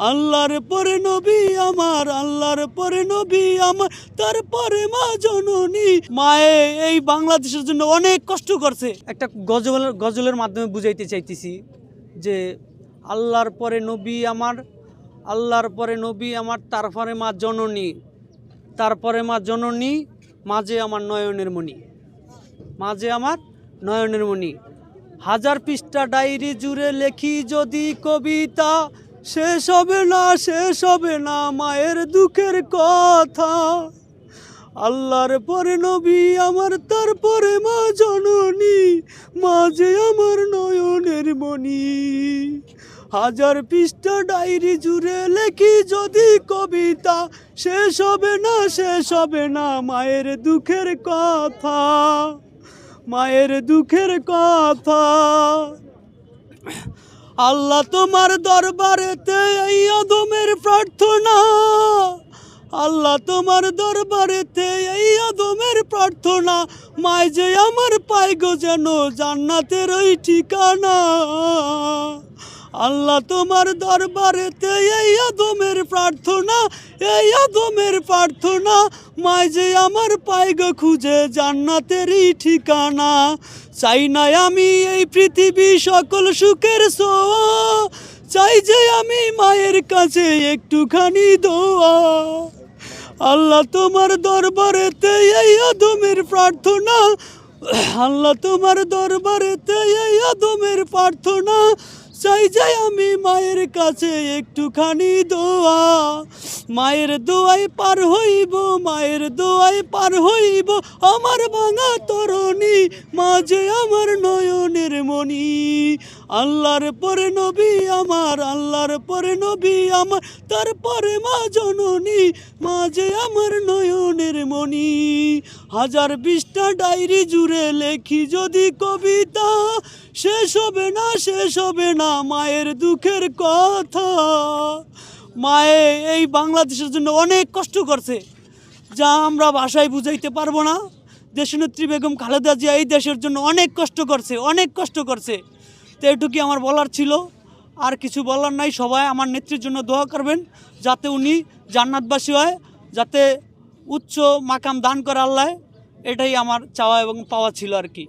আল্লাহর পরে নবী আমার, আল্লাহর পরে নবী আমার, তারপরে মা জননী। মায়ে এই বাংলাদেশের জন্য অনেক কষ্ট করছে। একটা গজলের মাধ্যমে বুঝাইতে চাইতেছি যে আল্লাহর পরে নবী আমার, আল্লাহর পরে নবী আমার, তারপরে মা জননী, তারপরে মা জননী, মাঝে আমার নয়নের মণি, মাঝে আমার নয়নের মণি। হাজার পৃষ্ঠা ডায়েরি জুড়ে লেখি যদি কবিতা, শেষ হবে না, শেষ হবে না মায়ের দুঃখের কথা। আল্লাহর পরে নবী আমার, তারপরে মা জননী, মাঝে আমার নয়নের মণি। হাজার পৃষ্ঠা ডায়েরি জুড়ে লেখি যদি কবিতা, শেষ হবে না, শেষ হবে না মায়ের দুঃখের কথা, মায়ের দুঃখের কথা। আল্লাহ তোমার দরবারেতে এই আদমের প্রার্থনা, আল্লাহ তোমার দরবারেতে এই আদমের প্রার্থনা, মায় যে আমার পাই গো যেন জান্নাতের ওই ঠিকানা। আল্লাহ তোমার দরবারেতে এই আদমের প্রার্থনা, এই আদমের প্রার্থনা, মায় যে আমার পাই গো খুঁজে জান্নাতেরই ঠিকানা। চাই না আমি এই পৃথিবী সকল সুখের ছোঁয়া, চাই যে আমি মায়ের কাছে একটুখানি দোয়া। আল্লাহ তোমার দরবারেতে এই আদমের প্রার্থনা, আল্লাহ তোমার দরবারেতে এই আদমের প্রার্থনা, চাই যাই আমি মায়ের কাছে একটুখানি দোয়া। মায়ের দোয়ায় পার হইব, মায়ের দোয়ায় পার হইব আমার ভাঙা তরণী, মাঝে আমার নয়নের মণি। আল্লাহর পরে নবী আমার, আল্লাহর পরে নবী আমার, তারপরে মা জননী, মাঝে আমার নয়নের মণি। হাজার পৃষ্ঠা ডায়েরি জুড়ে লেখি যদি কবিতা, শেষ হবে না, শেষ হবে না মায়ের দুঃখের কথা। মায়ে এই বাংলাদেশের জন্য অনেক কষ্ট করছে, যা আমরা ভাষায় বুঝাইতে পারবো না। দেশনেত্রী বেগম খালেদা জিয়া এই দেশের জন্য অনেক কষ্ট করছে, অনেক কষ্ট করছে। তো এটুকুই আমার বলার ছিল, আর কিছু বলার নাই। সবাই আমার নেত্রীর জন্য দোয়া করবেন যাতে উনি জান্নাতবাসী হয়, যাতে উচ্চ মাকাম দান করে আল্লাহ। এটাই আমার চাওয়া এবং পাওয়া ছিল আর কি।